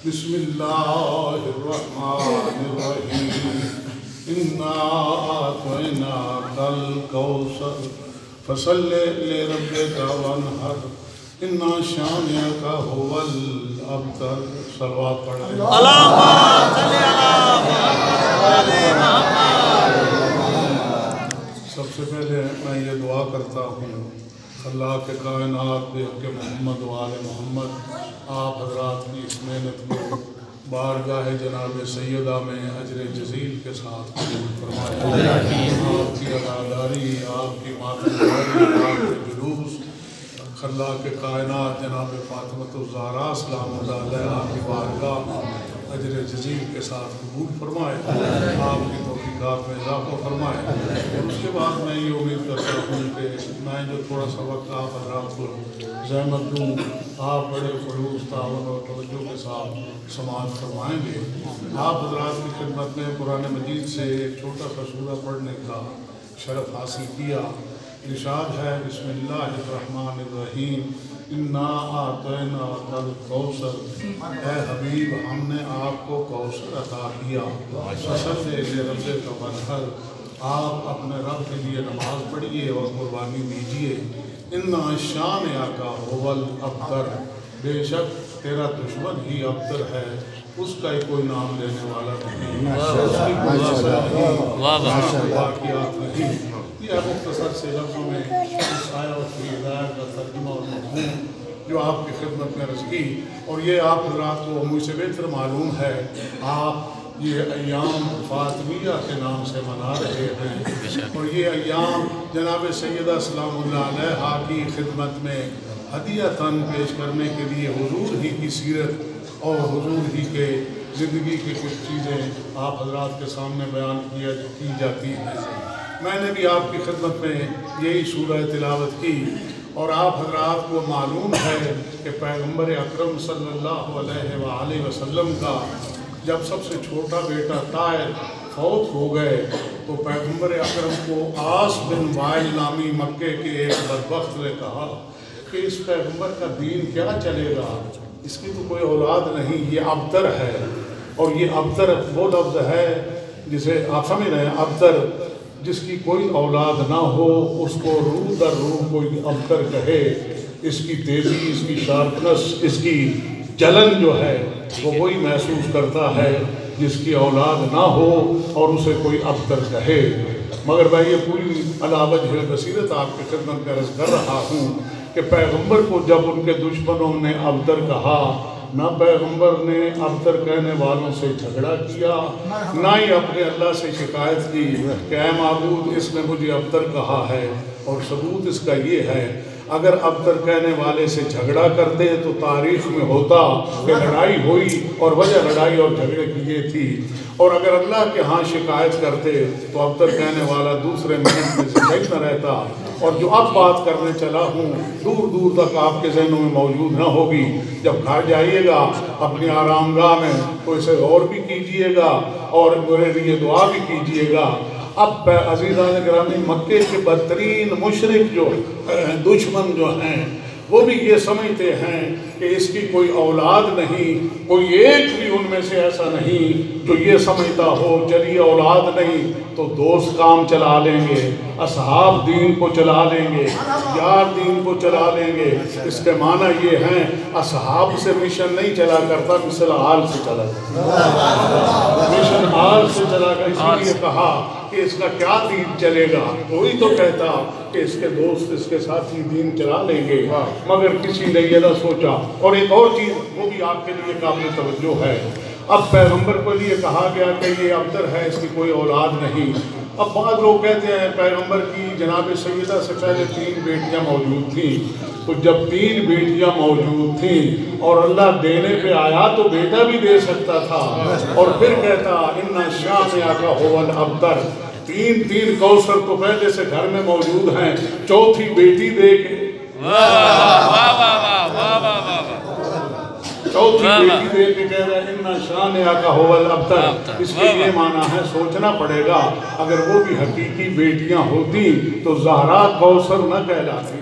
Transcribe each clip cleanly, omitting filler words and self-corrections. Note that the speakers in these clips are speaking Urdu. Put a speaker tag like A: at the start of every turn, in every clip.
A: بسم اللہ الرحمن الرحیم انا اعطیناک الکوثر فصل لربک وانحر انا شانئک هو الابتر. صلوات پڑھیں.
B: اللہم صلی علی محمد.
A: سب سے پہلے میں یہ دعا کرتا ہوں اللہ کے کائنات بے حق محمد و آل محمد آپ حضرات کی اس محنت کو بارگاہ جناب سیدہ میں اجر جزیل کے ساتھ قبول فرمائے. آپ کی عزاداری، آپ کی ماتمداری، آپ کے جلوس اللہ کے کائنات جناب فاطمۃ الزہرا سلام اللہ علیہا کی بارگاہ اجر جزیل کے ساتھ قبول فرمائے. آپ کی توفیقات میں اضافہ فرمائے. اور اس کے بعد میں یہ امید کرتا ہوں کہ میں جو تھوڑا سا وقت آپ حضرات کو زحمت دوں، آپ بڑے خلوص تعاون اور توجہ کے ساتھ سماعت فرمائیں گے. آپ حضرات کی خدمت میں قرآن مجید سے ایک چھوٹا سا سورہ پڑھنے کا شرف حاصل کیا. ارشاد ہے بسم اللہ الرحمن الرحیم انا اعطیناک الکوثر. اے حبیب ہم نے آپ کو کوثر عطا کیا. فصل لربک وانحر. آپ اپنے رب کے لیے نماز پڑھیے اور قربانی دیجیے. انا شانئک هو الابتر. بے شک تیرا دشمن ہی ابتر ہے، اس کا کوئی نام لینے والا نہیں، اس کی کوئی واقعات نہیں. یہ مختصر سے لفظوں میں اس آیت کی ہدایت کا ترجمہ اور مفہوم جو آپ کی خدمت میں عرض کی. اور یہ آپ حضرات کو مجھ سے بہتر معلوم ہے، آپ یہ ایام فاطمیہ کے نام سے منا رہے ہیں، اور یہ ایام جناب سیدہ سلام اللہ علیہا کی خدمت میں ہدیۃً پیش کرنے کے لیے حضور ہی کی سیرت اور حضور ہی کے زندگی کی کچھ چیزیں آپ حضرات کے سامنے بیان کی جاتی ہیں. میں نے بھی آپ کی خدمت میں یہی سورہ تلاوت کی، اور آپ حضرات کو معلوم ہے کہ پیغمبر اکرم صلی اللہ علیہ وآلہ وسلم کا جب سب سے چھوٹا بیٹا طاہر فوت ہو گئے تو پیغمبر اکرم کو عاص بن وائل نامی مکے کے ایک بدبخت نے کہا کہ اس پیغمبر کا دین کیا چلے گا، اس کی تو کوئی اولاد نہیں، یہ ابتر ہے. اور یہ ابتر وہ لفظ ہے جسے آپ سمجھ رہے ہیں، ابتر جس کی کوئی اولاد نہ ہو اس کو روح در روح کوئی ابتر کہے. اس کی تیزی، اس کی شارپنس، اس کی جلن جو ہے وہ وہی محسوس کرتا ہے جس کی اولاد نہ ہو اور اسے کوئی ابتر کہے. مگر میں یہ پوری علاوہ بصیرت آپ کی خدمت میں عرض کر رہا ہوں کہ پیغمبر کو جب ان کے دشمنوں نے ابتر کہا، نہ پیغمبر نے ابتر کہنے والوں سے جھگڑا کیا، نہ ہی اپنے اللہ سے شکایت کی کہ اے معبود اس نے مجھے ابتر کہا ہے. اور ثبوت اس کا یہ ہے اگر ابتر کہنے والے سے جھگڑا کرتے تو تاریخ میں ہوتا کہ لڑائی ہوئی اور وجہ لڑائی اور جھگڑے کی یہ تھی، اور اگر اللہ کے ہاں شکایت کرتے تو ابتر کہنے والا دوسرے منٹ میں زندہ نہ رہتا، اور جو اب بات کرنے چلا ہوں دور دور تک آپ کے ذہنوں میں موجود نہ ہوگی۔ جب گھر جائیے گا اپنی آرام گاہ میں تو اسے غور بھی کیجئے گا اور میرے لیے دعا بھی کیجئے گا۔ اب عزیزان گرامی، مکے کے بدترین مشرک جو دشمن جو ہیں وہ بھی یہ سمجھتے ہیں کہ اس کی کوئی اولاد نہیں، کوئی ایک بھی ان میں سے ایسا نہیں جو یہ سمجھتا ہو چلیے اولاد نہیں تو دوست کام چلا لیں گے، اصحاب دین کو چلا لیں گے، یار دین کو چلا لیں گے۔ اس کے معنی یہ ہیں اصحاب سے مشن نہیں چلا کرتا، مثل آل سے چلا کرتا، مشن آل سے چلا کر، اسی لیے کہا کہ اس کا کیا دین چلے گا، کوئی تو کہتا کہ اس کے دوست اس کے ساتھی دین چلا لیں گے، مگر کسی نے یہ نہ سوچا۔ اور ایک اور چیز وہ بھی آپ کے لیے قابل توجہ ہے، اب پیغمبر کو لیے کہا گیا کہ یہ ابتر ہے، اس کی کوئی اولاد نہیں۔ اب بعض لوگ کہتے ہیں پیغمبر کی جناب سیدہ سے پہلے 3 بیٹیاں موجود تھیں، تو جب 3 بیٹیاں موجود تھیں اور اللہ دینے پہ آیا تو بیٹا بھی دے سکتا تھا، اور پھر کہتا ان شامیا کا هو الابتر، 3 کوثر تو پہلے سے گھر میں موجود ہیں، چوتھی بیٹی دے کے چوتھی بیٹی دے کے کہہ رہے ہیں ان شانیا کا هو الابتر۔ اس کے یہ معنی ہے سوچنا پڑے گا، اگر وہ بھی حقیقی بیٹیاں ہوتی تو زہرا کوثر نہ کہلاتی،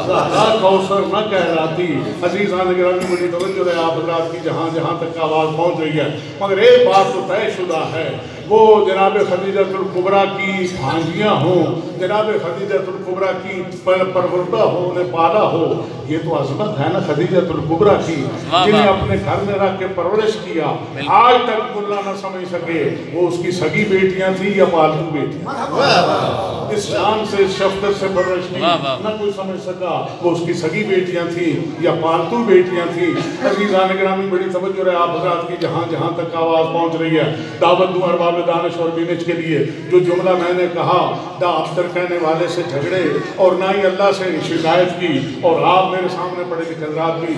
A: زہرا کوثر نہ کہلاتی۔ عزیزان گرامی، مجھے توجہ ہے آپ حضرات کی جہاں جہاں تک آواز پہنچ رہی ہے، مگر ایک بات تو طے شدہ ہے، وہ جناب خدیجۃ الکبریٰ کی بھانجیاں ہوں، جناب خدیجۃ الکبریٰ کی پروردہ ہو، انہیں پالا ہو، یہ تو عظمت ہے نا خدیجۃ الکبریٰ کی، جنہیں اپنے گھر میں رکھ کے پرورش کیا، آج تک ملا نہ سمجھ سکے وہ اس کی سگی بیٹیاں تھیں یا پالتو بیٹیاں، اس شان سے اس شفقت سے پرورش کی نہ کوئی سمجھ سکا وہ اس کی سگی بیٹیاں تھیں یا پالتو بیٹیاں تھیں۔ عزیزان گرامی، بڑی توجہ ہے آپ حضرات کی جہاں جہاں تک آواز پہنچ رہی ہے، دعوت دوں ارباب دانش اور بینش کے لیے، جو جملہ میں نے کہا دا ابتر کہنے والے سے جھگڑے اور نہ ہی اللہ سے شکایت کی، اور آپ میرے سامنے پڑھے لکھے حضرات بھی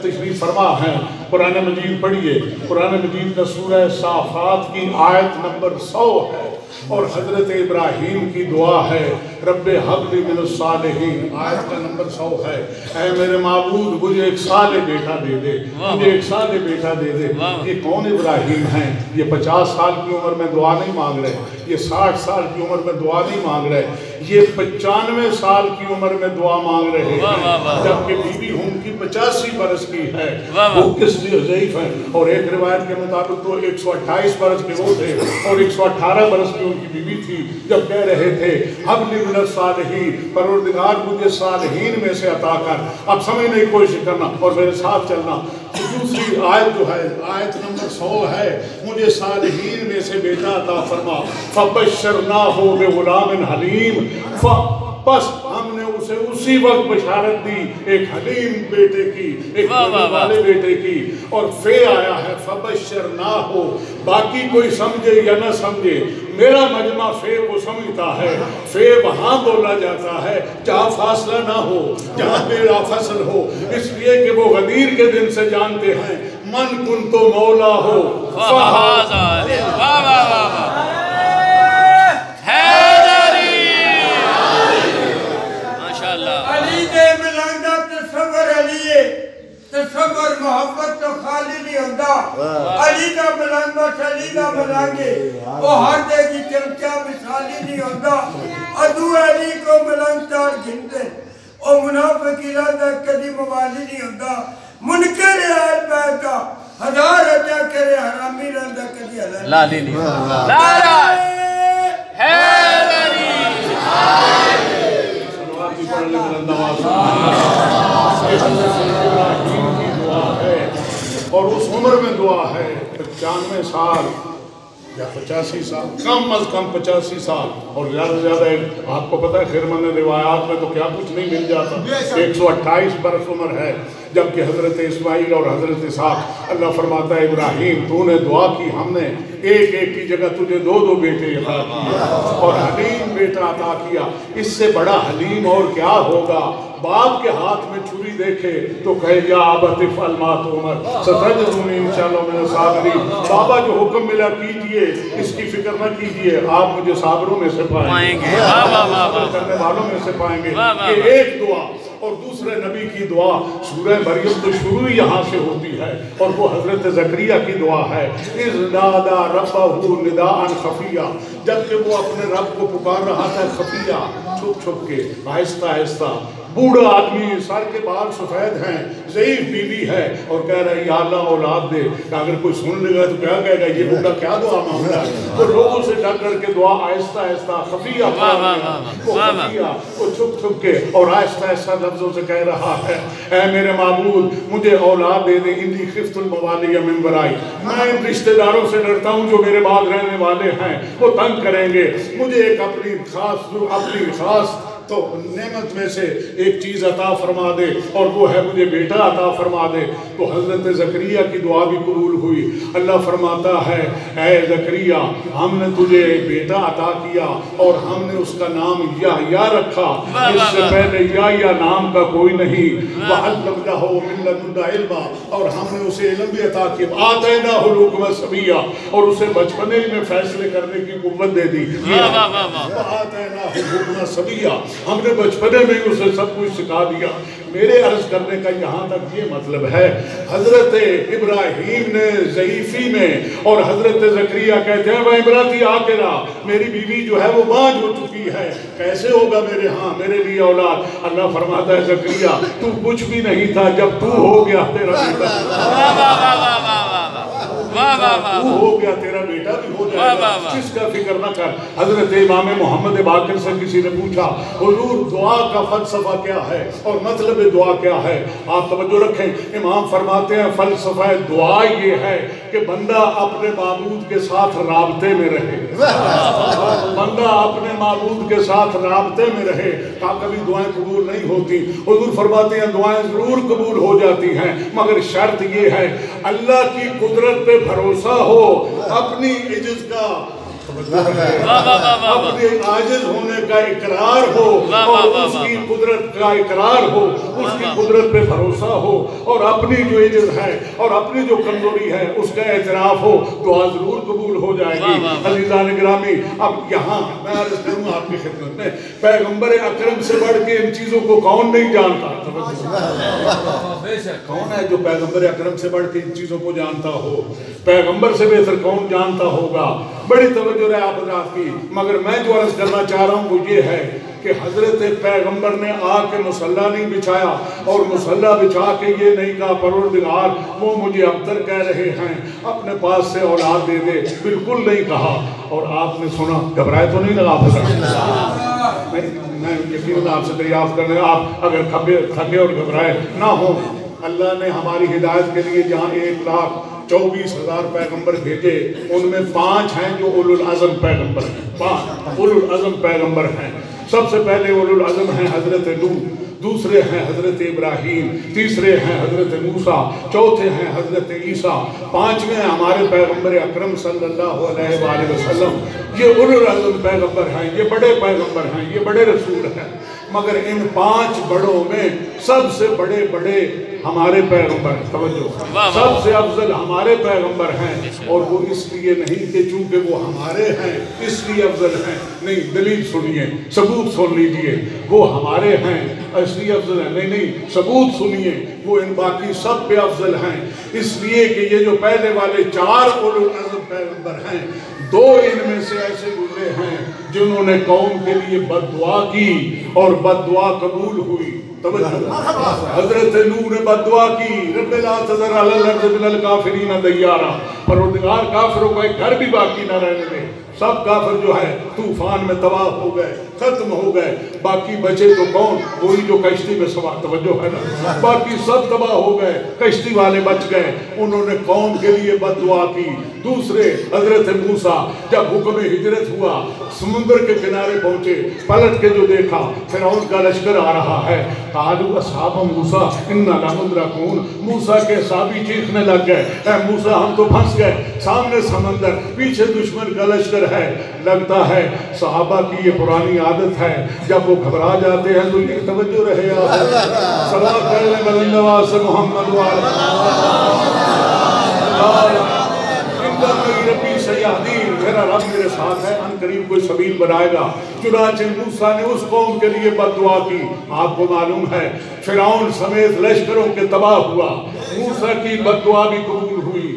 A: تشریف فرما ہیں، قرآن مجید پڑھیے، قرآن مجید کا سورہ صافات کی آیت نمبر 100 ہے، اور حضرت ابراہیم کی دعا ہے رب حب لی من الصالحین، آیت کا نمبر 100 ہے، اے میرے معبود مجھے ایک صالح بیٹا دے دے، مجھے ایک صالح بیٹا دے دے۔ یہ کون ابراہیم ہیں؟ یہ 50 سال کی عمر میں دعا نہیں مانگ رہے، یہ 60 سال کی عمر میں دعا نہیں مانگ رہے، یہ 95 سال کی عمر میں دعا مانگ رہے ہیں، جبکہ بی بی ان کی 85 برس کی ہے، وہ کس لیے ضعیف ہیں، اور ایک روایت کے مطابق تو 128 برس کے وہ تھے اور 118 برس کی ان کی بیوی تھی، جب کہہ رہے تھے حب لی من الصالحین، پروردگار مجھے صالحین میں سے عطا کر۔ اب سمجھنے کی کوشش کرنا اور میرے ساتھ چلنا، دوسری آیت جو ہے آیت نمبر 100 ہے، مجھے صالحین میں سے بیٹا عطا فرما، فبشرناہ بغلام حلیم، بس ہم نے اسے اسی وقت بشارت دی ایک حلیم بیٹے کی، ایک بڑے والے بیٹے کی، اور فے آیا ہے فبشرناہ، باقی کوئی سمجھے یا نہ سمجھے، میرا مجمع فے کو سمجھتا ہے۔ فے وہاں بولا جاتا ہے جہاں فاصلہ نہ ہو، جہاں بیڑا فصل ہو، اس لیے کہ وہ غدیر کے دن سے جانتے ہیں من کن تو مولا ہو
C: تصور محبت تو خالی نہیں ہوتا، علی دا ملانگا چلی دا ملانگے، وہ ہر دے کی چمچہ مثالی نہیں ہوتا، ادو علی کو ملانگتار گھنتے، اور منافق ارادہ کدی موالی نہیں ہوتا، منکر آئے پیدا، ہزار اجا کرے حرامی رندہ کدی حلالی لالی نہیں ہوتا۔ نعرہ حیدری
A: سلواتی پڑھ لے ابراہیم کی دعا ہے، اور اس عمر میں دعا ہے 95 سال یا 85 سال، کم از کم 85 سال، اور زیادہ سے زیادہ آپ کو پتہ ہے خیرمند روایات میں تو کیا کچھ نہیں مل جاتا، 128 برس عمر ہے، جبکہ حضرت اسماعیل اور حضرت اسحاق، اللہ فرماتا ہے ابراہیم تو نے دعا کی، ہم نے ایک ایک کی جگہ تجھے 2 بیٹے عطا کیے اور حلیم بیٹا عطا کیا۔ اس سے بڑا حلیم اور کیا ہوگا؟ باپ کے ہاتھ میں چھری دیکھے تو کہے یا ابت افعل ما تؤمر ستجدنی انشاءاللہ من الصابرین، بابا جو حکم ملا کیجئے، اس کی فکر نہ کیجئے، آپ مجھے صابروں میں سے پائیں گے، صبر کرنے والوں میں سے پائیں گے۔ یہ ایک دعا۔ اور دوسرے نبی کی دعا سورہ مریم تو شروع یہاں سے ہوتی ہے، اور وہ حضرت زکریا کی دعا ہے، اذ نادى ربه نداء خفیا، جبکہ وہ اپنے رب کو پکار رہا تھا خفیہ، چھپ چھپ کے، آہستہ آہستہ۔ بوڑھا آدمی، سر کے بال سفید ہیں، ضعیف بیوی ہے، اور کہہ رہا ہے یا اللہ اولاد دے، کہ اگر کوئی سن لے گا تو کیا کہے گا یہ بوڑھا کیا دعا مانگتا ہے؟ وہ لوگوں سے ڈر ڈر کے دعا آہستہ آہستہ خفیہ وہ چھپ چھپ کے اور آہستہ آہستہ لفظوں سے کہہ رہا ہے اے میرے معبود مجھے اولاد دے دے، انی خفت الموالی من ورائی، میں ان رشتہ داروں سے ڈرتا ہوں جو میرے بعد رہنے والے ہیں، وہ تنگ کریں گے مجھے، ایک اپنی خاص تو نعمت میں سے ایک چیز عطا فرما دے، اور وہ ہے مجھے بیٹا عطا فرما دے۔ تو حضرت زکریا کی دعا بھی قبول ہوئی۔ اللہ فرماتا ہے اے زکریا ہم نے تجھے بیٹا عطا کیا اور ہم نے اس کا نام یحییٰ رکھا، اس سے پہلے یحییٰ نام کا کوئی نہیں، وَعَلَّمْنَهُ مِن لَدُنَّا عِلْمًا، اور ہم نے اسے علم بھی عطا کیا، آتَيْنَاهُ الْحُكْمَ صَبِيًّا، اور اسے بچپنے میں فیصلے کرنے کی قوت دے دی، آتَيْنَاهُ الْحُكْمَ صَبِيًّا، ہم نے بچپنے میں اسے سب کچھ سکھا دیا۔ میرے عرض کرنے کا یہاں تک یہ مطلب ہے، حضرت ابراہیم نے ضعیفی میں، اور حضرت زکریا کہتے ہیں وہ عبرتی آکرہ، میری بیوی جو ہے وہ بانجھ ہو چکی ہے، کیسے ہوگا میرے ہاں میرے لیے اولاد؟ اللہ فرماتا ہے زکریا تو کچھ بھی نہیں تھا، جب تو ہو گیا تیرا بیٹا بھی ہو جائے گا، کس کا فکر نہ کر۔ حضرت امام محمد باقر سے کسی نے پوچھا حضور دعا کا فلسفہ کیا ہے اور مطلب دعا کیا ہے؟ آپ توجہ رکھیں، امام فرماتے ہیں فلسفہ دعا یہ ہے کہ بندہ اپنے معبود کے ساتھ رابطے میں رہے، بندہ اپنے معبود کے ساتھ رابطے میں رہے، کبھی دعائیں قبول نہیں ہوتی۔ حضور فرماتے ہیں دعائیں ضرور قبول ہو جاتی ہیں، مگر شرط یہ ہے اللہ کی قدرت پہ بھروسہ ہو، اپنی عجز کا اپنے عاجز ہونے کا اقرار ہو، اور اس کی قدرت کا اقرار ہو، اس کی قدرت پہ بھروسہ ہو، اور اپنی جو عجز ہے اور اپنی جو کمزوری ہے اس کا اعتراف ہو، دعا ضرور قبول ہو جائے گی۔ عزیزان گرامی، اب یہاں میں عرض کروں آپ کی خدمت میں، پیغمبر اکرم سے بڑھ کے ان چیزوں کو کون نہیں جانتا؟ کون ہے جو پیغمبر اکرم سے بڑھ کے ان چیزوں کو جانتا ہو؟ پیغمبر سے بہتر کون جانتا ہوگا؟ بڑی توجہ ہے آپ حضرات کی، مگر میں جو عرض کرنا چاہ رہا ہوں وہ یہ ہے کہ حضرت پیغمبر نے آ کے مصلی نہیں بچھایا اور مصلی بچھا کے یہ نہیں کہا پروردگار وہ مجھے ابتر کہہ رہے ہیں اپنے پاس سے اولاد دے دے، بالکل نہیں کہا۔ اور آپ نے سنا، گھبرائے تو نہیں لگا آپ حضرت؟ میں یقیناً آپ سے دریافت کرنے آپ اگر تھکے اور گھبرائے نہ ہوں، اللہ نے ہماری ہدایت کے لیے جہاں 1,24,000 پیغمبر بھیجے، ان میں 5 ہیں جو اولو العزم پیغمبر ہیں، 5 اولو العزم پیغمبر ہیں۔ سب سے پہلے اولو العزم ہیں حضرت نوح، دوسرے ہیں حضرت ابراہیم، تیسرے ہیں حضرت موسیٰ، چوتھے ہیں حضرت عیسیٰ، 5ویں ہمارے پیغمبر اکرم صلی اللہ علیہ وآلہ وسلم۔ یہ اولو العزم پیغمبر ہیں، یہ بڑے پیغمبر ہیں، یہ بڑے رسول ہیں، مگر ان 5 بڑوں میں سب سے بڑے ہمارے پیغمبر، توجہ، سب سے افضل ہمارے پیغمبر ہیں، اور وہ اس لیے نہیں کہ چونکہ وہ ہمارے ہیں اس لیے افضل ہیں، نہیں، دلیل سنیے، ثبوت سن لیجئے، وہ ہمارے ہیں اس لیے افضل ہیں، نہیں، ثبوت سنیے، وہ ان باقی سب پہ افضل ہیں، اس لیے کہ یہ جو پہلے والے 4 اولو العزم پیغمبر ہیں، 2 ان میں سے ایسے گزرے ہیں جنہوں نے قوم کے لیے بد دعا کی اور بد دعا قبول ہوئی۔ حضرت نوح نے بد دعا کی، رب لا تذر علی الارض من الکافرین دیارا، پروردگار کافروں کا ایک گھر بھی باقی نہ رہنے دے۔ سب کافر جو ہے طوفان میں تباہ ہو گئے، ختم ہو گئے، باقی بچے تو کون؟ وہی جو کشتی میں سوار، توجہ ہے نا، باقی سب تباہ ہو گئے، کشتی والے بچ گئے۔ انہوں نے قوم کے لیے بد دعا کی۔ دوسرے حضرت موسیٰ جب حکم ہجرت ہوا، سمندر کے کنارے پہنچے، پلٹ کے جو دیکھا فرعون کا لشکر آ رہا ہے، قالوا اصحاب موسیٰ انا لمدرکون، موسیٰ کے صحابی چیخنے لگ گئے، اے موسیٰ ہم تو پھنس گئے، سامنے سمندر، پیچھے دشمن کا لشکر ہے۔ لگتا ہے صحابہ کی یہ پرانی عادت ہے، جب وہ گھبرا جاتے ہیں تو یہ توجہ رہے آپ صلوات کرنے بلند آواز سے محمد ربی سیاحدین، میرا رب میرے ساتھ ہے، ان قریب کوئی سبیل بنائے گا۔ چنانچہ موسیٰ نے اس قوم کے لیے بد دعا کی۔ آپ کو معلوم ہے فرعون سمیت لشکروں کے تباہ ہوا، موسیٰ کی بد دعا بھی قبول ہوئی،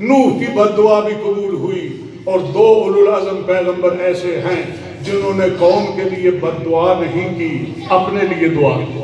A: نوح کی بد دعا بھی قبول ہوئی، اور دو اولو العزم پیغمبر ایسے ہیں جنہوں نے قوم کے لیے بد دعا نہیں کی، اپنے لیے دعا کی،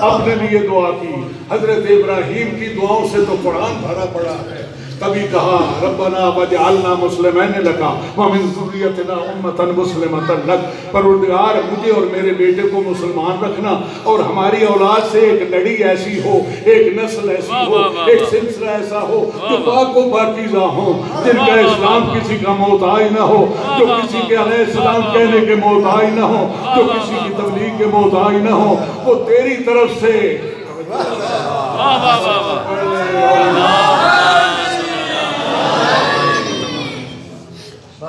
A: اپنے لیے دعا کی۔ حضرت ابراہیم کی دعاؤں سے تو قرآن بھرا پڑا ہے۔ کبھی کہا ربنا وجعلنا مسلمین لکا ومن ذریتنا امتا مسلمتا لک، پروردگار مجھے اور میرے بیٹے کو مسلمان رکھنا اور ہماری اولاد سے ایک لڑی ایسی ہو، ایک نسل ایسی ہو، ایک سلسلہ ایسا ہو جو پاک و پاکیزہ ہو، جن کا اسلام کسی کا محتاج نہ ہو، جو کسی کے علیہ السلام کہنے کے محتاج نہ ہو، جو کسی کی تبلیغ کے محتاج نہ ہو، وہ تیری طرف سے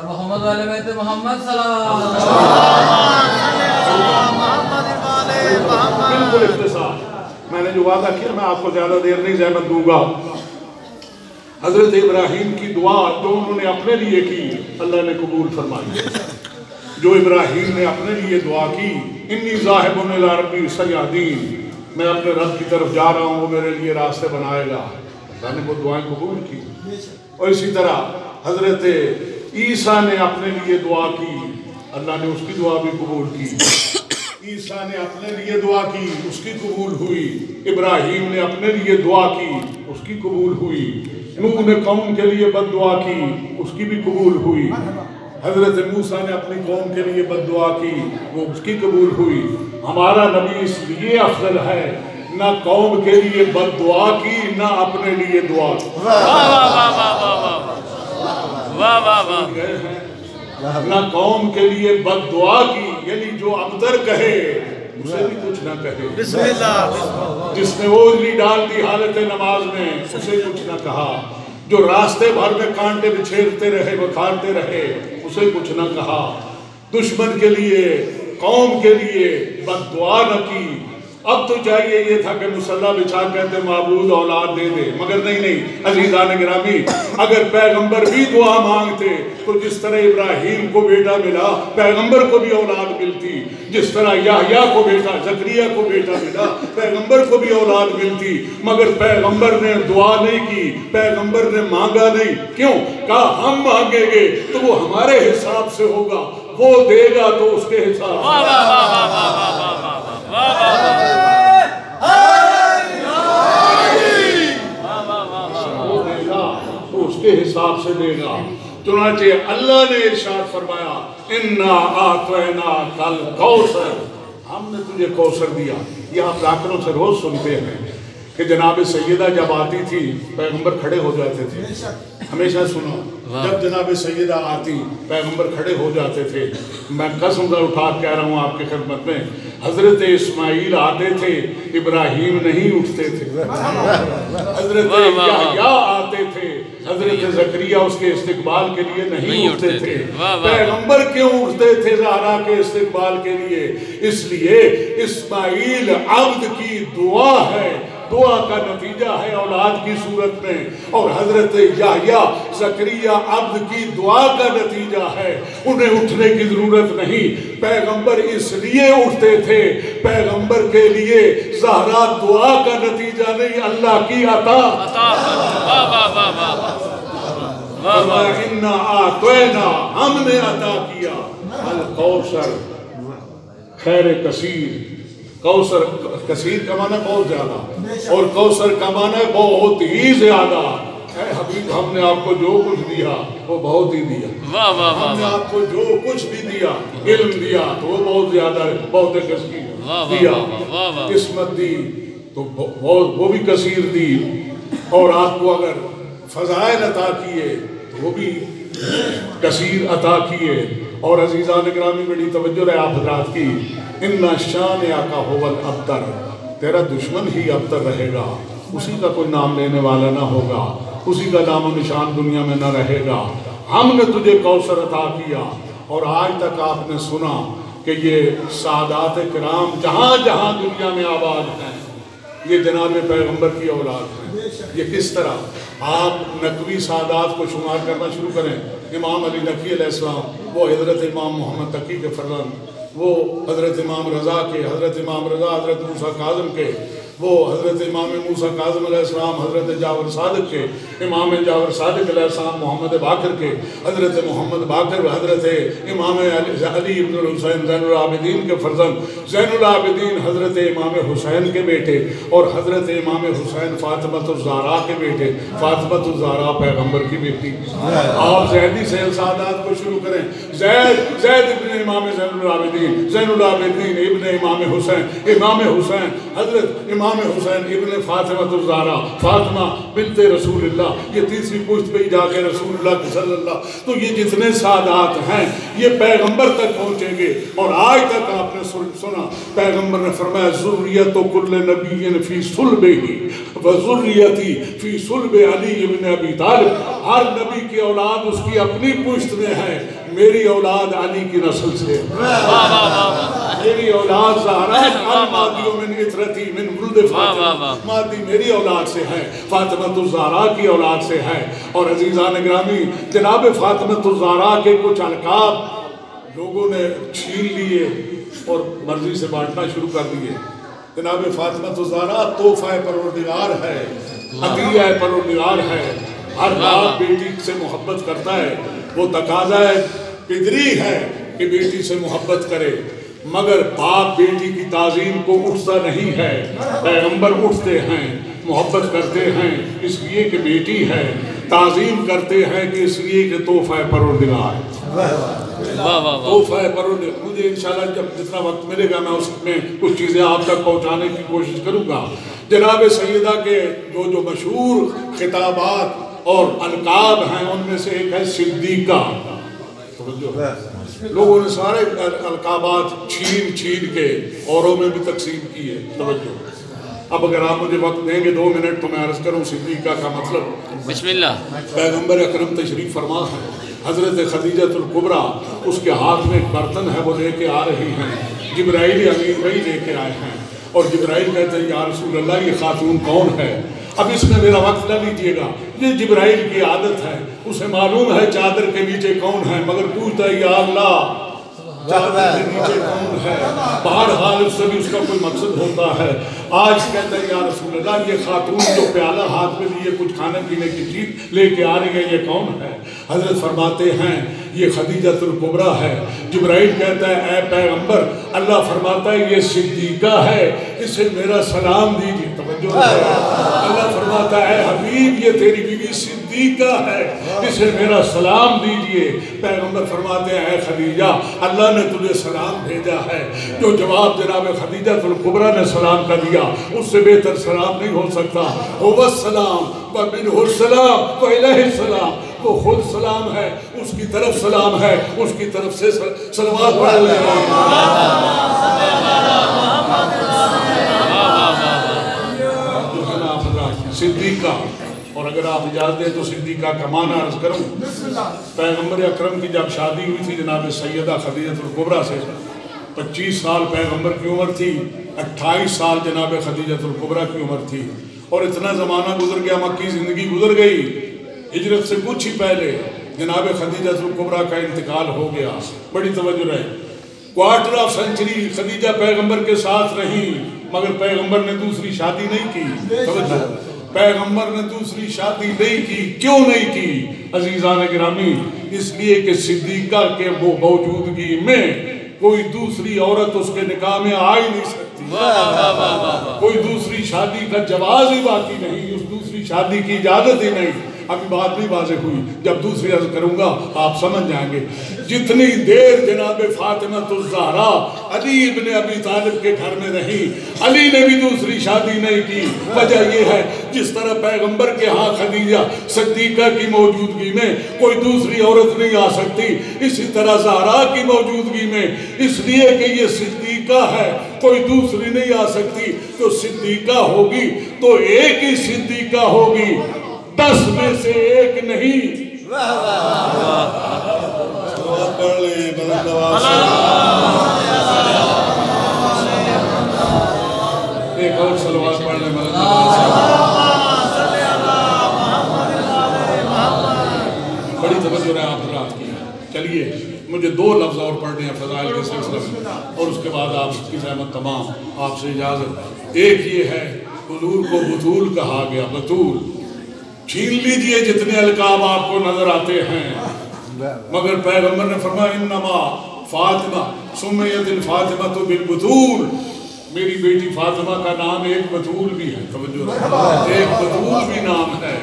B: محمد والے بیت محمد صلی اللہ علیہ وسلم۔
A: بالکل اختصار، میں نے جو وعدہ کیا میں آپ کو زیادہ دیر نہیں زحمت دوں گا۔ حضرت ابراہیم کی دعا جو انہوں نے اپنے لیے کی اللہ نے قبول فرمائی۔ جو ابراہیم نے اپنے لیے دعا کی، انی ذاہب الی ربی سیہدین، میں اپنے رب کی طرف جا رہا ہوں، وہ میرے لیے راستے بنائے گا، اللہ نے وہ دعائیں قبول کی۔ اور اسی طرح حضرت عیسیٰ نے اپنے لیے دعا کی، اللہ نے اس کی دعا بھی قبول کی۔ عیسیٰ نے اپنے لیے دعا کی، اس کی قبول ہوئی۔ ابراہیم نے اپنے لیے دعا کی، اس کی قبول ہوئی۔ نوح نے قوم کے لیے بد دعا کی، اس کی بھی قبول ہوئی۔ حضرت موسیٰ نے اپنی قوم کے لیے بد دعا کی، وہ اس کی قبول ہوئی۔ ہمارا نبی اس لیے افضل ہے، نہ قوم کے لیے بد دعا کی نہ اپنے لیے دعا کی، نہ قوم کے لیے بد دعا کی، یعنی جو ابتر کہے اسے بھی کچھ نہ کہے،
B: بسم اللہ،
A: جس نے اوجلی ڈال دی حالت نماز میں اسے کچھ نہ کہا، جو راستے بھر میں کانٹے بچھیرتے رہے بکھارتے رہے اسے کچھ نہ کہا، دشمن کے لیے قوم کے لیے بد دعا نہ کی۔ اب تو چاہیے یہ تھا کہ مصلی بچھا کہتے معبود اولاد دے دے، مگر نہیں عزیزان گرامی، اگر پیغمبر بھی دعا مانگتے تو جس طرح ابراہیم کو بیٹا ملا پیغمبر کو بھی اولاد ملتی، جس طرح یحییٰ کو بیٹا، زکریا کو بیٹا ملا پیغمبر کو بھی اولاد ملتی، مگر پیغمبر نے دعا نہیں کی، پیغمبر نے مانگا نہیں۔ کیوں؟ کہا ہم مانگیں گے تو وہ ہمارے حساب سے ہوگا، وہ دے گا تو اس کے حساب سے، اس کے حساب سے دے گا۔ چنانچہ اللہ نے ارشاد فرمایا اِنَّا أَعْطَيْنَاكَ الْكَوْثَرَ، ہم نے تجھے کوثر دیا۔ یہ آپ ڈاکٹروں سے روز سنتے ہیں کہ جناب سیدہ جب آتی تھی پیغمبر کھڑے ہو جاتے تھے، ہمیشہ سنو، جب جناب سیدہ آتی پیغمبر کھڑے ہو جاتے تھے۔ میں قسم سے اٹھا کہہ رہا ہوں آپ کی خدمت میں، حضرت اسماعیل آتے تھے ابراہیم نہیں اٹھتے تھے، حضرت یحییٰ آتے تھے حضرت زکریا اس کے استقبال کے لیے نہیں اٹھتے تھے۔ پیغمبر کیوں اٹھتے تھے زہرا کے استقبال کے لیے؟ اس لیے اسماعیل عبد کی دعا ہے، دعا کا نتیجہ ہے اولاد کی صورت میں، اور حضرت یحییٰ زکریا عبد کی دعا کا نتیجہ ہے، انہیں اٹھنے کی ضرورت نہیں۔ پیغمبر اس لیے اٹھتے تھے، پیغمبر کے لیے زہرا دعا کا نتیجہ نہیں، اللہ کی عطا۔ اِنَّا أَعْطَيْنَا، ہم نے عطا کیا الکوثر، خیر کثیر۔ کوثر کثیر کا معنی بہت زیادہ، اور کوثر کا معنی بہت ہی زیادہ۔ اے حبیب ہم نے آپ کو جو کچھ دیا وہ بہت ہی دیا،
B: واہ واہ واہ
A: ہم نے
B: واہ
A: آپ کو جو کچھ بھی دیا علم دیا تو وہ بہت زیادہ ہے، بہت کثیر
B: واہ واہ
A: دیا،
B: واہ واہ۔
A: قسمت دی تو وہ بھی کثیر دی، اور آپ کو اگر فضائل عطا کیے تو وہ بھی کثیر عطا کیے۔ اور عزیزان گرامی بڑی توجہ ہے آپ حضرات کی، اِنَّ شَانِئَکَ هُوَ الْأَبْتَرُ، تیرا دشمن ہی ابتر رہے گا، اسی کا کوئی نام لینے والا نہ ہوگا، اسی کا نام و نشان دنیا میں نہ رہے گا۔ ہم نے تجھے کوثر عطا کیا، اور آج تک آپ نے سنا کہ یہ سادات کرام جہاں جہاں دنیا میں آباد ہیں یہ جناب پیغمبر کی اولاد ہیں۔ یہ کس طرح آپ نقوی سادات کو شمار کرنا شروع کریں، امام علی نقوی علیہ السلام، وہ حضرت امام محمد تقی کے فرزند، وہ حضرت امام رضا کے، حضرت امام رضا حضرت موسیٰ کاظم کے، وہ حضرت امام موسیٰ کاظم علیہ السلام حضرت جعفر صادق کے، امام جعفر صادق علیہ السلام محمد باقر کے، حضرت محمد باقر حضرت امام علی ابن الحسین زین العابدین کے فرزند، زین العابدین حضرت امام حسین کے بیٹے، اور حضرت امام حسین فاطمۃ الزہرا کے بیٹے، فاطمۃ الزہرا پیغمبر کی بیٹی۔ آپ زیدی سے سادات کو شروع کریں، زید ابن امام زین العابدین، زین العابدین ابن امام حسین، امام حسین حضرت امام حسین ابن فاطمۃ الزہرا، فاطمہ بنت رسول اللہ، یہ تیسری پشت پہ ہی جا کے رسول اللہ صلی اللہ۔ تو یہ جتنے سادات ہیں یہ پیغمبر تک پہنچیں گے، اور آج تک آپ نے سنا پیغمبر نے فرمایا ذریت کل نبی فی صلبہ وذریتی فی صلب علی ابن ابی طالب، ہر نبی کی اولاد اس کی اپنی پشت میں ہے، میری اولاد علی کی نسل سے، میری اولاد زہرا المادی من اطرتی من ولد فاطمہ، مادی میری اولاد سے ہے، فاطمۃ الزہرا کی اولاد سے ہے۔ اور عزیزان گرامی جناب فاطمۃ الزہرا کے کچھ القاب لوگوں نے چھین لیے اور مرضی سے بانٹنا شروع کر دیے۔ جناب فاطمۃ الزہرا تحفہ پروردگار ہے، عطیہ پروردگار ہے، ہر باپ بیٹی سے محبت کرتا ہے، وہ تقاضا پدری ہے کہ بیٹی سے محبت کرے، مگر باپ بیٹی کی تعظیم کو اٹھتا نہیں ہے، پیغمبر اٹھتے ہیں، محبت کرتے ہیں اس لیے کہ بیٹی ہے، تعظیم کرتے ہیں کہ اس لیے کہ تحفہ پروردگار، تحفہ پروردگار۔ مجھے انشاءاللہ جب جتنا وقت ملے گا میں اس میں کچھ چیزیں آپ تک پہنچانے کی کوشش کروں گا۔ جناب سیدہ کے جو مشہور خطابات اور القاب ہیں ان میں سے ایک ہے صدیقہ۔ لوگوں نے سارے القابات چھین کے اوروں میں بھی تقسیم کی ہے، توجہ۔ اب اگر آپ مجھے وقت دیں گے 2 منٹ تو میں عرض کروں صدیقہ کا مطلب۔
B: بسم اللہ۔
A: پیغمبر اکرم تشریف فرما ہے، حضرت خدیجہ الکبریٰ اس کے ہاتھ میں ایک برتن ہے، وہ لے کے آ رہی ہیں، جبرائیل امین وہی لے کے آئے ہیں، اور جبرائیل کہتے ہیں یا رسول اللہ یہ خاتون کون ہے؟ اب اس میں میرا وقت نہ لیجئے گا، یہ جبرائیل کی عادت ہے، اسے معلوم ہے چادر کے نیچے کون ہے، مگر پوچھتا ہے یا اللہ چادر کے نیچے کون ہے؟ بہرحال اس سے بھی اس کا کوئی مقصد ہوتا ہے۔ آج کہتا ہے یا رسول اللہ یہ خاتون جو پیالہ ہاتھ میں لیے کچھ کھانے پینے کی چیز لے کے آ رہی ہے یہ کون ہے؟ حضرت فرماتے ہیں یہ خدیجہ الکبریٰ ہے۔ جبرائیل کہتا ہے اے پیغمبر، اللہ فرماتا ہے یہ صدیقہ ہے، اسے میرا سلام دیجیے، توجہ ہے۔ اللہ فرماتا ہے اے حبیب یہ تیری بیوی صدیقہ ہے، اسے میرا سلام دیجیے۔ پیغمبر فرماتے ہیں اے خدیجہ اللہ نے تجھے سلام بھیجا ہے۔ جو جواب جناب خدیجہ الکبریٰ نے سلام کا دیا اس سے بہتر سلام نہیں ہو سکتا۔ هو السلام ومنه السلام وإلیہ السلام، وہ خود سلام ہے، اس کی طرف سلام ہے، اس کی طرف سے صلوات پڑھ لیں۔ صدیقہ، اور اگر آپ اجازت دیں تو صدیقہ کا معنی عرض کروں۔ پیغمبر اکرم کی جب شادی ہوئی تھی جناب سیدہ خدیجہ الکبریٰ سے، 25 سال پیغمبر کی عمر تھی، 28 سال جناب خدیجہ الکبریٰ کی عمر تھی، اور اتنا زمانہ گزر گیا، مکی زندگی گزر گئی، ہجرت سے کچھ ہی پہلے جناب خدیجہ الکبریٰ کا انتقال ہو گیا۔ بڑی توجہ رہے، کوارٹر آف سینچری خدیجہ پیغمبر کے ساتھ رہی، مگر پیغمبر نے دوسری شادی نہیں کی۔ توجہ، پیغمبر نے دوسری شادی نہیں کی، کیوں نہیں کی عزیزان گرامی؟ اس لیے کہ صدیقہ کے وہ موجودگی میں کوئی دوسری عورت اس کے نکاح میں آ ہی نہیں سکتی، کوئی دوسری شادی کا جواز ہی باقی نہیں، اس دوسری شادی کی اجازت ہی نہیں۔ ابھی بات نہیں واضح ہوئی، جب دوسری عرض کروں گا آپ سمجھ جائیں گے۔ جتنی دیر جناب فاطمہ الزہرا علی ابن ابی طالب کے گھر میں رہی، علی نے بھی دوسری شادی نہیں کی۔ وجہ یہ ہے جس طرح پیغمبر کے ہاں خدیجہ صدیقہ کی موجودگی میں کوئی دوسری عورت نہیں آ سکتی، اسی طرح زہرا کی موجودگی میں اس لیے کہ یہ صدیقہ ہے کوئی دوسری نہیں آ سکتی، تو صدیقہ ہوگی تو ایک ہی صدیقہ ہوگی، 10 میں سے ایک نہیں۔ پڑھ لیں بلند آواز سے، ایک اور صلوات پڑھ لیں بلند آواز سے۔ بڑی توجہ ہے آپ حضرات کی۔ چلیے مجھے 2 لفظ اور پڑھنے ہیں فضائل کے سلسلے میں، اور اس کے بعد آپ کی زحمت تمام، آپ سے اجازت۔ ایک یہ ہے حضور کو بطول کہا گیا، بطول۔ چھین لیجئے جتنے القاب آپ کو نظر آتے ہیں، مگر پیغمبر نے فرمایا انما فاطمہ سمیت الفاطمہ تو بالبطول، میری بیٹی فاطمہ کا نام ایک بطول بھی ہے، توجہ رکھیں، ایک بطول بھی نام ہے۔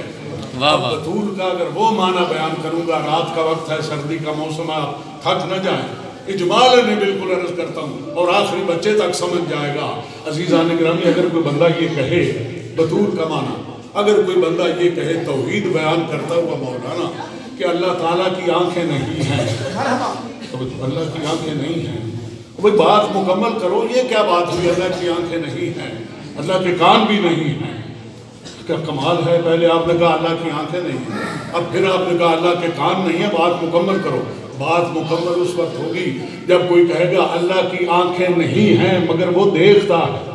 A: بطول کا اگر وہ معنی بیان کروں گا، رات کا وقت ہے، سردی کا موسم ہے، آپ تھک نہ جائیں، اجمال نے بالکل عرض کرتا ہوں، اور آخری بچے تک سمجھ جائے گا۔ عزیزان گرامی، اگر کوئی بندہ یہ کہے بطول کا معنی، اگر کوئی بندہ یہ کہے توحید بیان کرتا ہوا مولانا کہ اللہ تعالیٰ کی آنکھیں نہیں ہیں، اللہ کی آنکھیں نہیں ہیں، کوئی بات مکمل کرو، یہ کیا بات ہوئی اللہ کی آنکھیں نہیں ہیں، اللہ کے کان بھی نہیں ہیں، کیا کمال ہے۔ پہلے آپ نے کہا اللہ کی آنکھیں نہیں ہیں، اب پھر آپ نے کہا اللہ کے کان نہیں ہیں، بات مکمل کرو۔ بات مکمل اس وقت ہوگی جب کوئی کہے گا اللہ کی آنکھیں نہیں ہیں مگر وہ دیکھتا ہے،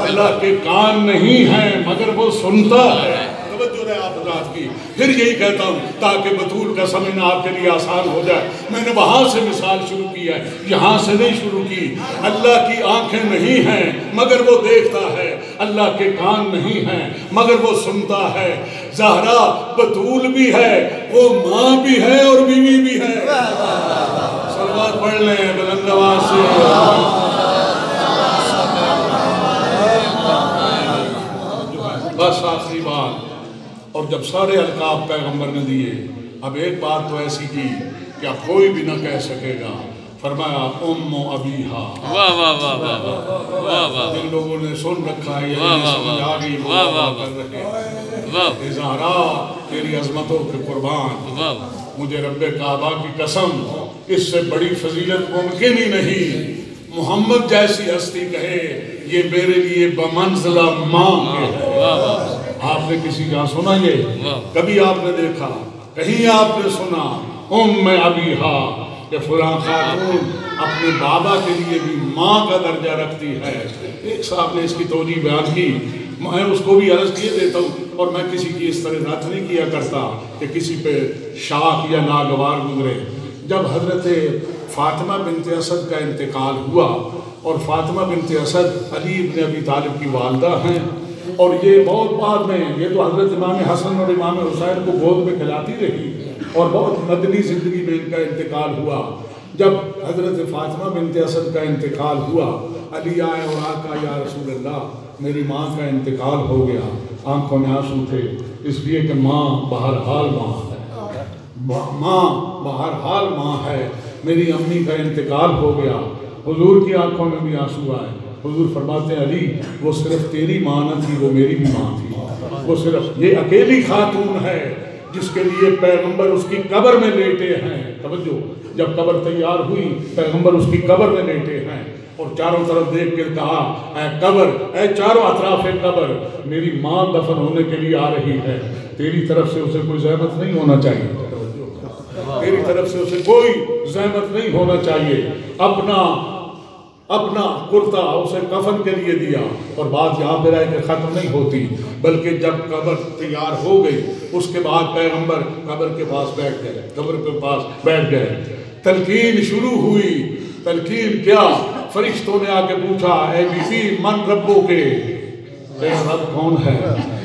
A: اللہ کے کان نہیں ہیں مگر وہ سنتا ہے۔ توجہ ہے آپ حضرات کی۔ پھر یہی کہتا ہوں تاکہ بطول کا سمجھنا آپ کے لیے آسان ہو جائے، میں نے وہاں سے مثال شروع کی ہے، یہاں سے نہیں شروع کی۔ اللہ کی آنکھیں نہیں ہیں مگر وہ دیکھتا ہے، اللہ کے کان نہیں ہیں مگر وہ سنتا ہے۔ زہرا بطول بھی ہے، وہ ماں بھی ہے اور بیوی بھی ہے۔ صلوات پڑھ لیں بلند آواز سے۔ بس آخری بات، اور جب سارے القاب پیغمبر نے دیے، اب ایک بات تو ایسی کی کہ اب کوئی بھی نہ کہہ سکے گا، فرمایا ام ابیہا۔
B: واہ واہ واہ واہ واہ واہ،
A: جن لوگوں نے سن رکھا ہے یہ سمجھ آ گئی، وہ کر رہے زہرا تیری عظمتوں کے قربان، مجھے رب کعبہ کی قسم اس سے بڑی فضیلت ممکن ہی نہیں، محمد جیسی ہستی کہے یہ میرے لیے بمنزلہ ماں کے ہے۔ آپ نے کسی جہاں سنا یہ؟ کبھی آپ نے دیکھا؟ کہیں آپ نے سنا ام ابیہا کہ فلاں خاتون اپنے بابا کے لیے بھی ماں کا درجہ رکھتی ہے؟ ایک صاحب نے اس کی توجیہ بیان کی، میں اس کو بھی عرض کیے دیتا ہوں، اور میں کسی کی اس طرح رد نہیں کیا کرتا کہ کسی پہ شاخ یا ناگوار گزرے۔ جب حضرت فاطمہ بنت اسد کا انتقال ہوا، اور فاطمہ بنت اسد علی ابن ابی طالب کی والدہ ہیں، اور یہ بہت بعد میں، یہ تو حضرت امام حسن اور امام حسین کو گود میں کھلاتی رہی، اور بہت مدنی زندگی میں ان کا انتقال ہوا۔ جب حضرت فاطمہ بنت اسد کا انتقال ہوا، علی آئے اور آقا یا رسول اللہ میری ماں کا انتقال ہو گیا۔ آنکھوں میں آنسو تھے، اس لیے کہ ماں بہرحال ماں ہے، ماں بہرحال ماں ہے، میری امی کا انتقال ہو گیا۔ حضور کی آنکھوں میں بھی آنسو آئے۔ حضور فرماتے ہیں علی وہ صرف تیری ماں نہ تھی، وہ میری بھی ماں تھی، وہ صرف یہ اکیلی خاتون ہے جس کے لیے پیغمبر اس کی قبر میں لیٹے ہیں۔ توجہ، جب قبر تیار ہوئی پیغمبر اس کی قبر میں لیٹے ہیں، اور چاروں طرف دیکھ کر کہا اے قبر، اے چاروں اطراف قبر، میری ماں دفن ہونے کے لیے آ رہی ہے، تیری طرف سے اسے کوئی زحمت نہیں ہونا چاہیے، تیری طرف سے اسے کوئی زحمت نہیں ہونا چاہیے۔ اپنا کرتا اسے کفن کے لیے دیا، اور بات یہاں پہ رہ کے ختم نہیں ہوتی، بلکہ جب قبر تیار ہو گئی اس کے بعد پیغمبر قبر کے پاس بیٹھ گئے، قبر کے پاس بیٹھ گئے، تلقین شروع ہوئی۔ تلقین کیا؟ فرشتوں نے آ کے پوچھا اے بی بی من ربو کے، تیرا رب کون ہے؟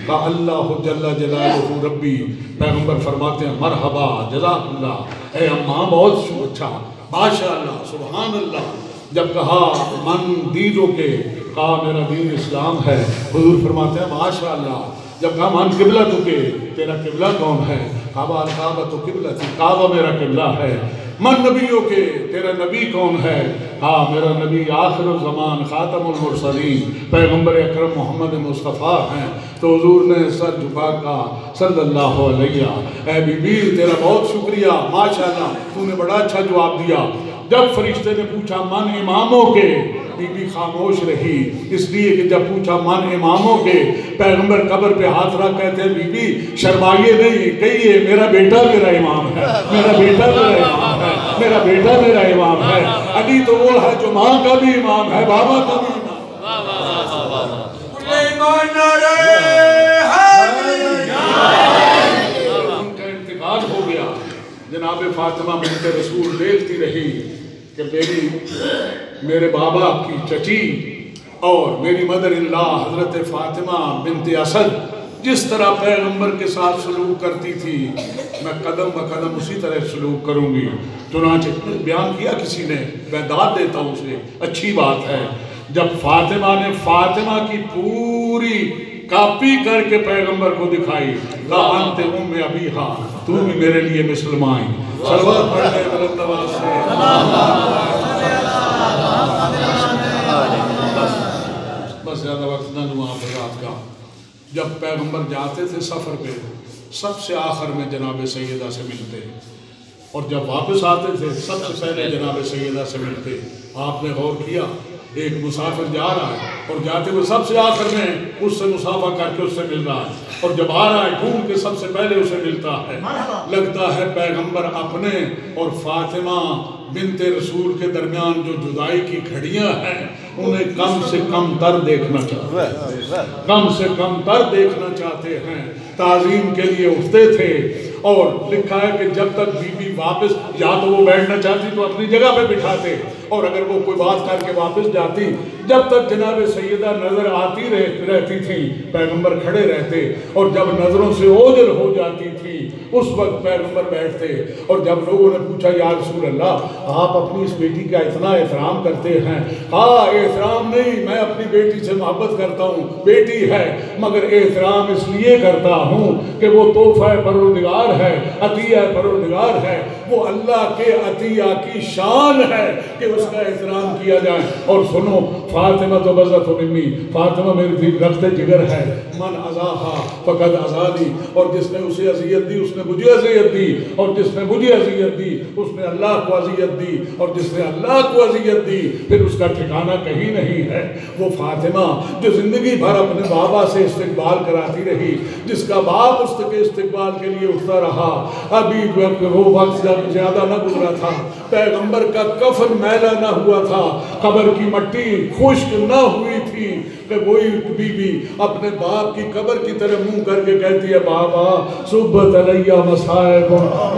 A: کہا اللہ جل جلالہ ربی۔ پیغمبر فرماتے ہیں مرحبا جزاک اللہ، اے اماں بہت اچھا، ماشاءاللہ سبحان اللہ۔ جب کہا من دینوں کے، کہا میرا دین اسلام ہے۔ حضور فرماتے ہیں ماشاءاللہ جب کہا من قبلہ تو کہ تیرا قبلہ کون ہے؟ کعبہ الکعبہ تو قبلہ تھی، کعبہ میرا قبلہ ہے۔ من نبیوں کے تیرا نبی کون ہے؟ ہاں میرا نبی آخر الزمان خاتم المرسلین پیغمبر اکرم محمد مصطفیٰ ہیں۔ تو حضور نے سر جھکا کہا صلی اللہ علیہ، اے بی بی تیرا بہت شکریہ، ماشاءاللہ تو نے بڑا اچھا جواب دیا۔ جب فرشتے نے پوچھا من اماموں کے، بی بی خاموش رہی، اس لیے کہ جب پوچھا من اماموں کے، پیغمبر قبر پہ ہاتھ رکھ کہتے ہیں بی بی شرمائیے نہیں، کہیے میرا بیٹا میرا امام ہے، میرا بیٹا میرا امام ہے، میرا بیٹا میرا امام ہے۔ علی تو وہ ہے جو ماں کا بھی امام ہے، بابا کا بھی امام ہے۔ ان کا انتقال ہو گیا۔ جناب فاطمہ بنت رسول دیکھتی رہی کہ میرے بابا کی چچی اور میری مدر اللہ حضرت فاطمہ بنت اسد جس طرح پیغمبر کے ساتھ سلوک کرتی تھی، میں قدم بہ قدم اسی طرح سلوک کروں گی۔ چنانچہ بیان کیا کسی نے، میں داد دیتا ہوں اسے، اچھی بات ہے۔ جب فاطمہ نے فاطمہ کی پوری کاپی کر کے پیغمبر کو دکھائی، کہا انت ام ابیہا، تو بھی میرے لیے مسلمان۔ صلوات پڑھنے بلند آواز سے بس زیادہ وقت نہ لوں آپ حضرات کا۔ جب پیغمبر جاتے تھے سفر پہ، سب سے آخر میں جناب سیدہ سے ملتے، اور جب واپس آتے تھے سب سے پہلے جناب سیدہ سے ملتے۔ آپ نے غور کیا، ایک مسافر جا رہا ہے اور جاتے ہوئے سب سے آخر میں اس سے مصافحہ کر کے اس سے مل رہا ہے، اور جب آ رہا ہے ڈھونڈ کے سب سے پہلے اسے ملتا ہے۔ لگتا ہے پیغمبر اپنے اور فاطمہ بنت رسول کے درمیان جو جدائی کی گھڑیاں ہیں انہیں کم سے کم تر دیکھنا چاہتے ہیں، کم سے کم تر دیکھنا چاہتے ہیں۔ تعظیم کے لیے اٹھتے تھے، اور لکھا ہے کہ جب تک بی بی واپس، یا تو وہ بیٹھنا چاہتی تو اپنی جگہ پہ بٹھاتے، اور اگر وہ کوئی بات کر کے واپس جاتی، جب تک جناب سیدہ نظر آتی رہتی تھی پیغمبر کھڑے رہتے، اور جب نظروں سے اوجھل ہو جاتی تھی اس وقت پیغمبر بیٹھتے۔ اور جب لوگوں نے پوچھا یا رسول اللہ آپ اپنی اس بیٹی کا اتنا احترام کرتے ہیں؟ ہاں احترام نہیں، میں اپنی بیٹی سے محبت کرتا ہوں، بیٹی ہے، مگر احترام اس لیے کرتا ہوں کہ وہ تحفہ پروردگار ہے، عطیہ پروردگار ہے، وہ اللہ کے عطیہ کی شان ہے کہ اس کا احترام کیا جائے۔ اور سنو، فاطمہ تو بذت منی، فاطمہ میری تھی رخت جگر ہے، من ازاہا فقد ازانی، اور جس نے اسے اذیت دی اس نے مجھے اذیت دی، اور جس نے مجھے اذیت دی اس نے اللہ کو اذیت دی، اور جس نے اللہ کو اذیت دی پھر اس کا ٹھکانہ کہیں نہیں ہے۔ وہ فاطمہ جو زندگی بھر اپنے بابا سے استقبال کراتی رہی، جس کا باپ اس کے استقبال کے لیے اٹھتا رہا، ابھی وہ وقت زیادہ نہ گزرا تھا، پیغمبر کا کفن میلا نہ ہوا تھا، قبر کی مٹی خشک نہ ہوئی تھی کہ وہی بی بی اپنے باپ کی قبر کی طرح منہ کر کے کہتی ہے بابا صبت علیہ مصائب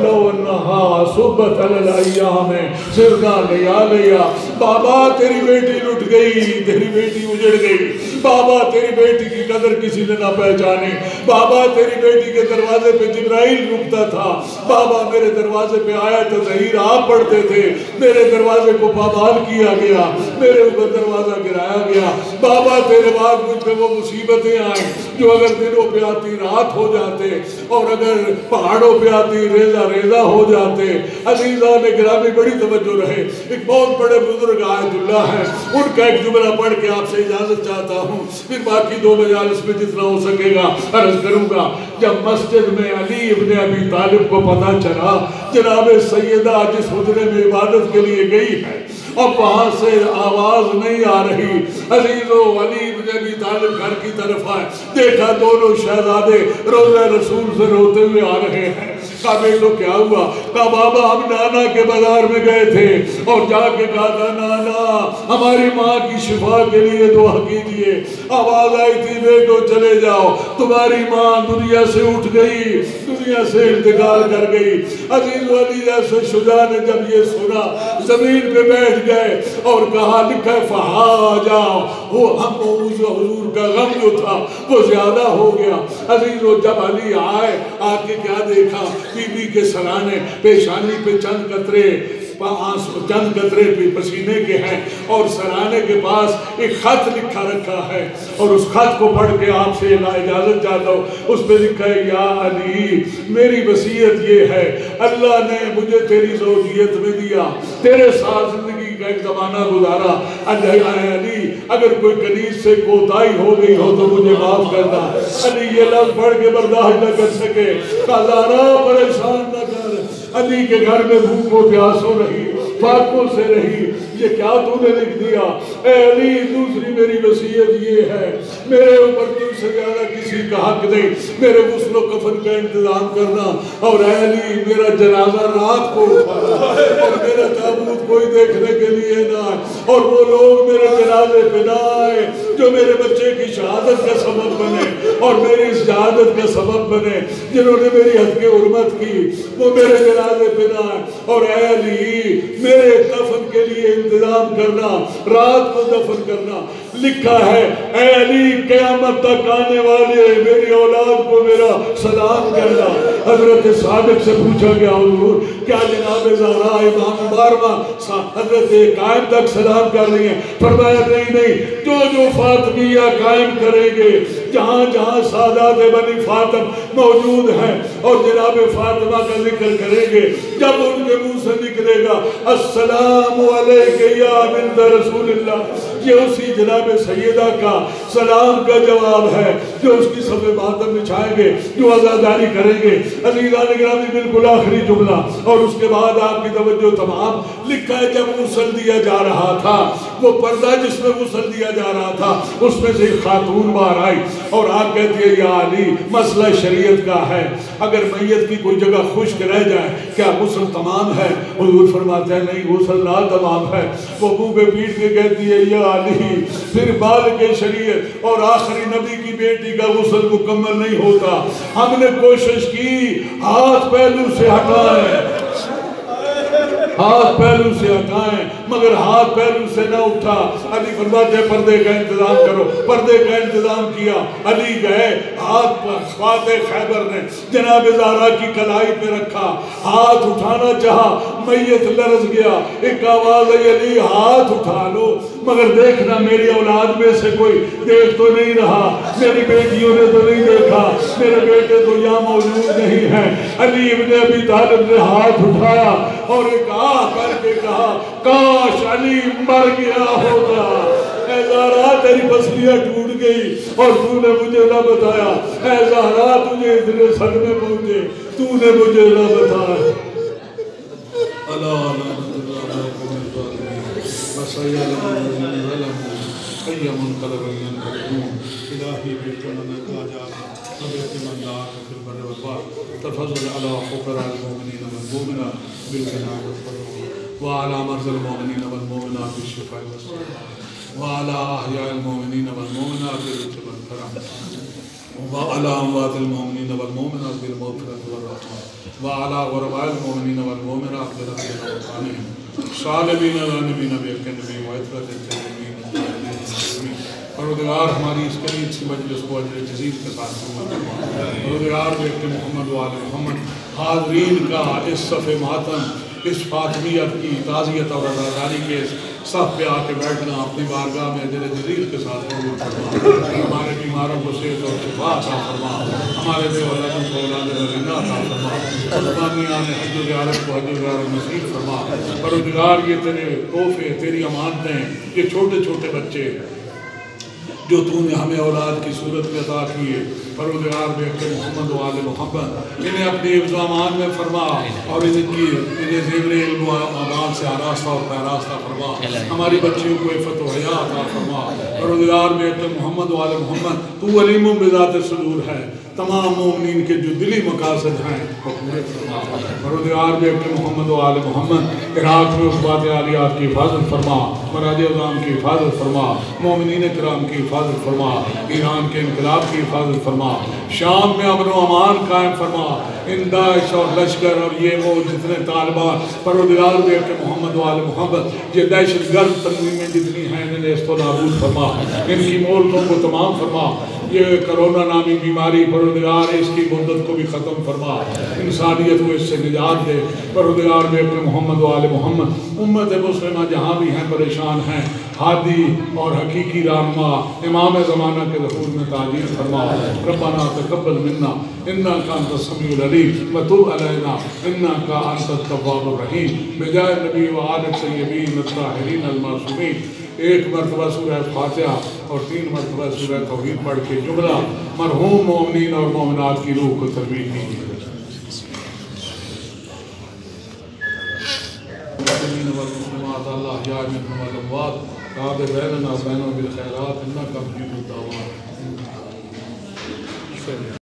A: لو انہا صبت علی ایام سرنا لیا لیا، بابا تیری بیٹی لٹ گئی، تیری بیٹی اجڑ گئی، بابا تیری بیٹی کی قدر کسی نے نہ پہچانی، بابا تیری بیٹی کے دروازے پہ جبرائیل رکتا تھا، بابا میرے دروازے پہ آیا تو ظہیر آپ پڑھتے تھے، میرے دروازے کو پامال کیا گیا، میرے اوپر دروازہ گرایا گیا، بابا تیرے بعد مجھ پہ وہ مصیبتیں آئیں جو اگر دنوں پہ آتی رات ہو جاتے، اور اگر پہاڑوں پہ آتی ریزہ ریزہ ہو جاتے۔ عزیزہ نے گرامی بڑی توجہ رہے، ایک بہت بڑے بزرگ آیت اللہ ہیں، ان کا ایک جملہ پڑھ کے آپ سے اجازت چاہتا ہوں، پھر باقی دو مجالس میں جتنا ہو سکے گا عرض کروں گا۔ جب مسجد میں علی ابن ابی طالب کو پتہ چلا جناب سیدہ جس حجرے میں عبادت کے لیے گئی ہے اب وہاں سے آواز نہیں آ رہی، عزیزو علی ابن ابی طالب گھر کی طرف آئے، دیکھا دونوں شہزادے روضہ رسول سے روتے ہوئے آ رہے ہیں۔ کہا بیٹو کیا ہوا؟ کہا بابا ہم نانا کے بازار میں گئے تھے اور جا کے کہا تھا نانا ہماری ماں کی شفا کے لیے دعا کیجئے، آواز آئی تھی بیٹو چلے جاؤ، تمہاری ماں دنیا سے اٹھ گئی، دنیا سے انتقال کر گئی۔ عزیز علی جیسے شجاع نے جب یہ سنا زمین پہ بیٹھ گئے اور کہا لکھا ہے فہا جاؤ، وہ ہم حضور کا غم جو تھا وہ زیادہ ہو گیا۔ عزیزو جب علی آئے آ کے کیا دیکھا؟ بی بی کے سرانے پیشانی پہ چند قطرے چند قطرے پسینے کے ہیں اور سرانے کے پاس ایک خط لکھا رکھا ہے اور اس خط کو پڑھ کے آپ سے اجازت چاہتا ہوں. اس پہ لکھا ہے یا علی میری وصیت یہ ہے اللہ نے مجھے تیری زوجیت میں دیا تیرے ساتھ زندگی کا ایک زمانہ گزارا. علی اگر کوئی کنیز سے کوتاہی ہو گئی ہو تو مجھے معاف کرنا. علی یہ لفظ پڑھ کے برداشت نہ کر سکے کہا پریشان نہ کر. علی کے گھر میں بھوک و پیاس ہو رہی فاقوں سے رہی یہ کیا تو نے لکھ دیا؟ اے علی دوسری میری وصیت یہ ہے میرے اوپر تم سے زیادہ کسی کا حق نہیں میرے غسل و کفن کا انتظام کرنا اور اے علی میرا جنازہ رات کو اٹھانا اور میرا تابوت کوئی دیکھنے کے لیے نہ آئے اور وہ لوگ میرے جنازے پہ نہ آئے جو میرے بچے کی شہادت کا سبب بنے اور میری اس شہادت کا سبب بنے جنہوں نے میری حد کی حرمت کی وہ میرے جنازے پہ نہ آئے. اور اے علی میرے دفن کے لیے انتظام کرنا رات کو دفن کرنا. لکھا ہے اے علی قیامت تک آنے والے میری اولاد کو میرا سلام کرنا. حضرت صادق سے پوچھا گیا حضور کیا جناب زہرا امام 12واں حضرت قائم تک سلام کر رہی ہیں؟ فرمایا نہیں جو فاطمیہ قائم کریں گے جہاں جہاں سادات بنی فاطم موجود ہیں اور جناب فاطمہ کا ذکر کریں گے جب ان کے منہ سے نکلے گا السلام علیکہ یا بنت رسول اللہ یہ اسی جناب سیدہ کا سلام کا جواب ہے جو اس کی صف ماتم بچھائیں گے جو عزاداری کریں گے. عزیزان گرامی بالکل آخری جملہ اور اس کے بعد آپ کی توجہ تمام. لکھا ہے جب غسل دیا جا رہا تھا وہ پردہ جس میں غسل دیا جا رہا تھا اس میں سے ایک خاتون باہر آئی اور آپ کہتی ہے یا علی مسئلہ شریعت کا ہے اگر میت کی کوئی جگہ خشک رہ جائے کیا غسل تمام ہے؟ حضور فرماتے ہیں نہیں غسل لا تمام ہے. وہ منہ پہ پیٹ کے کہتی ہے یا علی پھر بالغ شریعت اور آخری نبی کی بیٹی کا غسل مکمل نہیں ہوتا. ہم نے کوشش کی ہاتھ پہلو سے ہٹائیں ہاتھ پہلو سے ہٹائیں مگر ہاتھ پہلو سے نہ اٹھا. علی فرماتے ہیں پردے کا انتظام کرو. پردے کا انتظام کیا. علی گئے ہاتھ فاتح خیبر نے جناب زہرا کی کلائی پہ رکھا ہاتھ اٹھانا چاہا میت لرز گیا. ایک آواز ہے علی ہاتھ اٹھا لو مگر دیکھنا میری اولاد میں سے کوئی دیکھ تو نہیں رہا میری بیٹیوں نے تو نہیں دیکھا میرے بیٹے تو یہاں موجود نہیں ہیں. علی ابن ابی طالب نے ہاتھ اٹھایا اور ایک کر کے کہا کاش علی مر گیا ہوتا. اے زہرا تیری پسلیاں ٹوٹ گئی اور تو نے مجھے نہ بتایا. اے زہرا تجھے اتنے صدمے پہنچے تو نے مجھے نہ بتایا. اللہ الہی بیتمن قاجارا وبیتمن دعاک فی البر والبحر تفضل علی فقراء المؤمنین والمؤمنات بالغناء والفلاح وعلى مرضى المؤمنين والمؤمنات بالشفاء والصلاح وعلى أحياء المؤمنين والمؤمنات بالرزق والكرم وعلى أموات المؤمنين والمؤمنات بالمغفرة والرحمة وعلى غرباء المؤمنين والمؤمنات برحمة وطعنهم صالبين غانبين بيك النبي وعطرة التنمين. پروردگار ہماری اس قریب سی مجلس کو اجر جزیل کے ساتھ پروردگار بیکتے محمد و آل محمد حاضرین کا اس صف ماتم اس فاطمیت کی تعزیت اور عزاداری کے صف پہ آ کے بیٹھنا اپنی بارگاہ میں اجر جزیل کے ساتھ قبول فرما. ہمارے بیماروں کو صحت اور شفا عطا فرما. ہمارے بے اولادوں کو اولاد رضا عطا فرما. قربانیان حج و زیارت کو حج و زیارت نصیب فرما. پروردگار یہ تیرے تحفے تیری امانتیں یہ چھوٹے چھوٹے بچے جو تو نے ہمیں اولاد کی صورت میں عطا کیے پروردگار بیکتے محمد و آل محمد انہیں اپنی حفظ و امان میں فرما اور انہیں زیور علم و امان سے آراستہ اور پیراستہ فرما. ہماری بچیوں کو عفت و حیا عطا فرما. پروردگار بیکتے محمد و آل محمد تو علیم بذات صدور ہے تمام مومنین کے جو دلی مقاصد ہیں وہ پورے فرما. پروردگار بیکتے محمد و آل محمد عراق میں عصبات عالیات کی حفاظت فرما. مراج عظام کی حفاظت فرما. مومنین کرام کی حفاظت فرما. ایران کے انقلاب کی حفاظت فرما. شام میں امن و امان قائم فرما. ان داعش اور لشکر اور یہ وہ جتنے طالبان پروردگار بیکتے محمد و آل محمد یہ دہشت گرد تنظیمیں جتنی ہیں انہیں اس کو نابود فرما. ان کی مولکوں کو تمام فرما. یہ کرونا نامی بیماری پروردگار اس کی مدت کو بھی ختم فرما، انسانیت کو اس سے نجات دے پروردگار بے اکرم محمد و آل محمد۔ امت مسلمہ جہاں بھی ہیں پریشان ہیں، ہادی اور حقیقی رہنما امام زمانہ کے ظہور میں تعجیل فرما۔ ربنا تقبل منا انک انت السمیع العلیم وتب علینا انک انت التواب الرحیم بجائے نبی و آل طیبین الطاہرین المعصومین۔ ایک مرتبہ سورہ فاتحہ اور 3 مرتبہ سورہ توحید پڑھ کے جملہ مرحوم مومنین اور مومنات کی روح کو تربیت کیجیے۔ المسلمین والمسلمات الاحیاء منهم والاموات تاب بیننا و بینہم بالخیرات انک مجیب الدعوات۔